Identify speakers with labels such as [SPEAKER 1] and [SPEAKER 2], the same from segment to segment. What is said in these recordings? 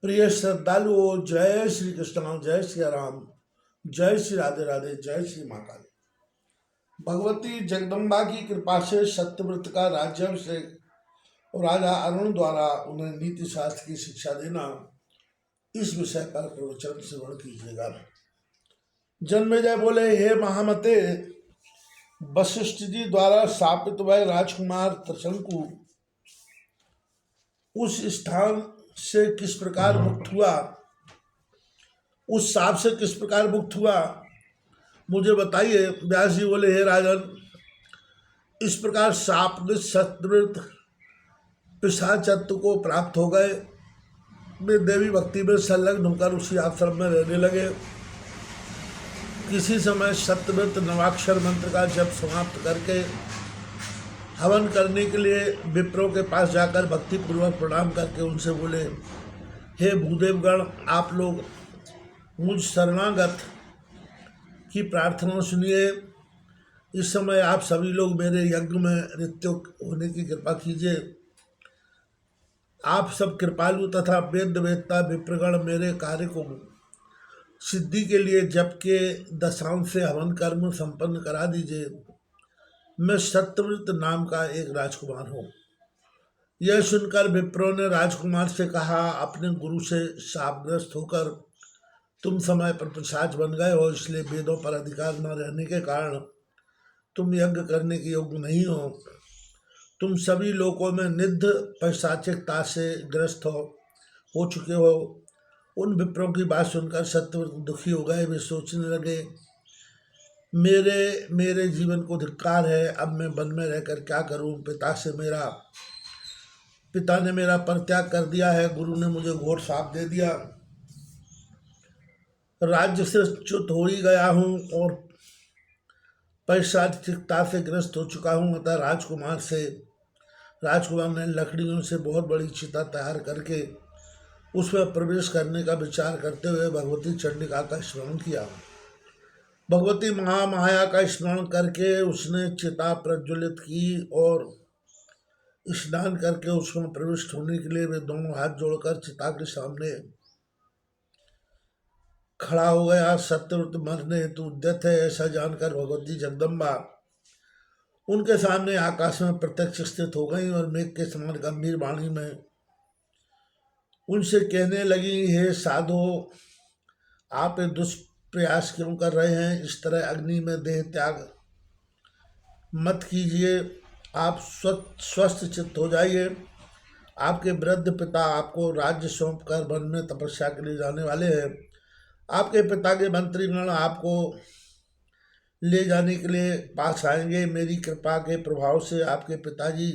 [SPEAKER 1] प्रिय श्रद्धालुओं, जय श्री कृष्ण, जय श्री राम, जय श्री राधे राधे, जय श्री माँ काली। भगवती जगदम्बा की कृपा से सत्यव्रत का राज्याभिषेक और राजा अरुण द्वारा उन्हें नीति शास्त्र की शिक्षा देना, इस विषय पर प्रवचन श्रवण कीजिएगा। जन्मेजय बोले, हे महामते, वशिष्ठ जी द्वारा स्थापित वह राजकुमार त्रिशंकु उस स्थान से किस प्रकार मुक्त हुआ, उस साप से किस प्रकार मुक्त हुआ, मुझे बताइए। व्यास जी बोले, हे राजन, इस प्रकार साप ने सत्यव्रत पिशाचत्व को प्राप्त हो गए। वे देवी भक्ति में संलग्न होकर उसी आश्रम में रहने लगे। किसी समय सत्यव्रत नवाक्षर मंत्र का जप समाप्त करके हवन करने के लिए विप्रों के पास जाकर भक्ति पूर्वक प्रणाम करके उनसे बोले, हे भूदेवगण, आप लोग मुझ शरणागत की प्रार्थना सुनिए। इस समय आप सभी लोग मेरे यज्ञ में ऋत्युक होने की कृपा कीजिए। आप सब कृपालु तथा वेद वेदता विप्रगण मेरे कार्य को सिद्धि के लिए जप के दशांश से हवन कर्म संपन्न करा दीजिए। मैं सत्यव्रत नाम का एक राजकुमार हूँ। यह सुनकर विप्रों ने राजकुमार से कहा, अपने गुरु से शापग्रस्त होकर तुम समय पर पिशाच बन गए हो, इसलिए वेदों पर अधिकार न रहने के कारण तुम यज्ञ करने के योग्य नहीं हो। तुम सभी लोकों में निध पैशाचिकता से ग्रस्त हो चुके हो। उन विप्रों की बात सुनकर सत्यव्रत दुखी हो गए। वे सोचने लगे, मेरे जीवन को धिक्कार है। अब मैं वन में रहकर क्या करूं? पिता ने मेरा परित्याग कर दिया है। गुरु ने मुझे घोर शाप दे दिया। राज्य से च्युत हो ही गया हूँ और पैशाचिकता से ग्रस्त हो चुका हूँ। अतः राजकुमार ने लकड़ियों से बहुत बड़ी चिता तैयार करके उसमें प्रवेश करने का विचार करते हुए भगवती चंडिका का स्मरण किया। भगवती महामाया का स्मरण करके उसने चिता प्रज्वलित की और स्नान करके उसमें प्रविष्ट होने के लिए वे दोनों हाथ जोड़कर चिता के सामने खड़ा हो गया। सत्यव्रत मरने हेतु उद्यत है, ऐसा जानकर भगवती जगदम्बा उनके सामने आकाश में प्रत्यक्ष स्थित हो गई और मेघ के समान गंभीर वाणी में उनसे कहने लगी, हे साधो, आप ये दुष्प्रयास क्यों कर रहे हैं? इस तरह अग्नि में देह त्याग मत कीजिए। आप स्वस्थ चित्त हो जाइए। आपके वृद्ध पिता आपको राज्य सौंप कर वन में तपस्या के लिए जाने वाले हैं। आपके पिता के मंत्रीगण आपको ले जाने के लिए पास आएंगे। मेरी कृपा के प्रभाव से आपके पिताजी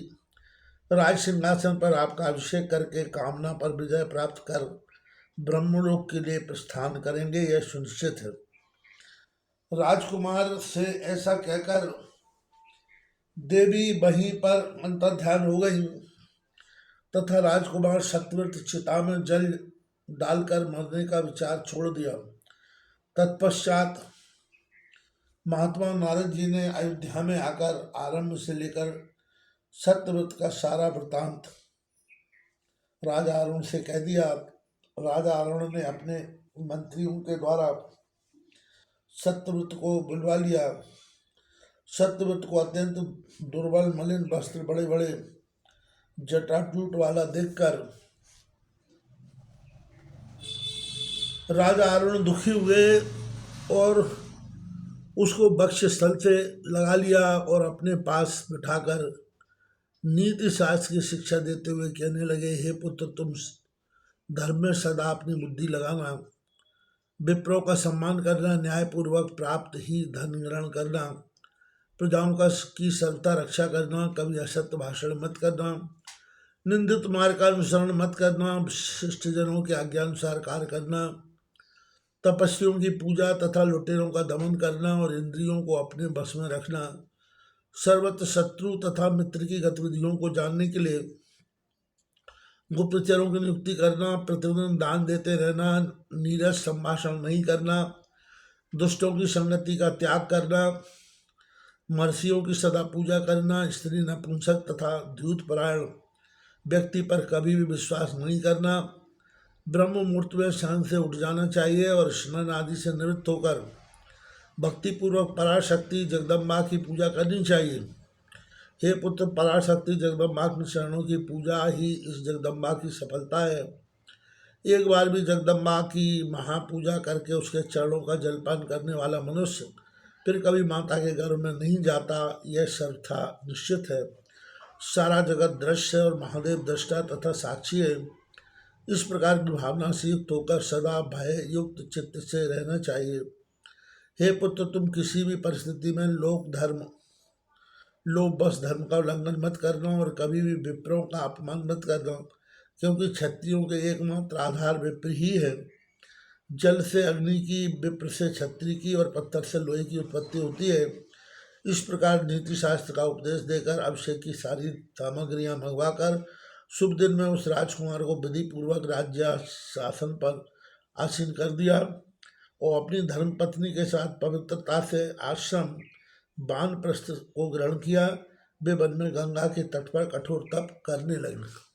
[SPEAKER 1] राज सिंहासन पर आपका अभिषेक करके कामना पर विजय प्राप्त कर ब्रह्मलोक के लिए प्रस्थान करेंगे, यह सुनिश्चित है। राजकुमार से ऐसा कहकर देवी वहीं पर अंतर्ध्यान हो गई तथा राजकुमार सत्यव्रत चिता में जल डालकर मरने का विचार छोड़ दिया। तत्पश्चात महात्मा नारद जी ने अयोध्या में आकर आरंभ से लेकर सत्यव्रत का सारा वृतांत राजा अरुण से कह दिया। राजा अरुण ने अपने मंत्रियों के द्वारा सत्यव्रत को बुलवा लिया। सत्यव्रत को अत्यंत दुर्बल, मलिन वस्त्र, बड़े बड़े जटाजूट वाला देखकर राजा अरुण दुखी हुए और उसको वक्ष स्थल से लगा लिया और अपने पास बिठाकर नीति शास्त्र की शिक्षा देते हुए कहने लगे, हे पुत्र, तुम धर्म में सदा अपनी बुद्धि लगाना, विप्रों का सम्मान करना, न्यायपूर्वक प्राप्त ही धन ग्रहण करना, प्रजाओं की सर्वथा रक्षा करना, कभी असत्य भाषण मत करना, निंदित मार्ग का अनुसरण मत करना, शिष्ट जनों के आज्ञानुसार कार्य करना, तपस्वियों की पूजा तथा लुटेरों का दमन करना और इंद्रियों को अपने बस में रखना, सर्वत्र शत्रु तथा मित्र की गतिविधियों को जानने के लिए गुप्तचरों की नियुक्ति करना, प्रतिदिन दान देते रहना, नीरस संभाषण नहीं करना, दुष्टों की संगति का त्याग करना, महर्षियों की सदा पूजा करना, स्त्री नपुंसक तथा द्यूतपरायण व्यक्ति पर कभी भी विश्वास नहीं करना, ब्रह्म मुहूर्त में शयन से उठ जाना चाहिए और स्नान आदि से निवृत्त होकर भक्तिपूर्वक पराशक्ति जगदम्बा की पूजा करनी चाहिए। हे पुत्र, पराशक्ति जगदम्बा के चरणों की पूजा ही इस जगदम्बा की सफलता है। एक बार भी जगदम्बा की महापूजा करके उसके चरणों का जलपान करने वाला मनुष्य फिर कभी माता के गर्भ में नहीं जाता, यह सर्वथा निश्चित है। सारा जगत दृश्य और महादेव दृष्टा तथा साक्षी है। इस प्रकार की भावना से युक्त होकर सदा भय युक्त चित्त से रहना चाहिए। हे पुत्र, तुम किसी भी परिस्थिति में लोभ बस धर्म का उल्लंघन मत करना और कभी भी विप्रों का अपमान मत करना, क्योंकि क्षत्रियों के एकमात्र आधार विप्र ही है। जल से अग्नि की, विप्र से क्षत्रिय की और पत्थर से लोहे की उत्पत्ति होती है। इस प्रकार नीति शास्त्र का उपदेश देकर अभिषेक की सारी सामग्रियां मंगवाकर शुभ दिन में उस राजकुमार को विधि पूर्वक राज्य शासन पर आसीन कर दिया और अपनी धर्मपत्नी के साथ पवित्रता से आश्रम वानप्रस्थ को ग्रहण किया। वे वन में गंगा के तट पर कठोर तप करने लगे।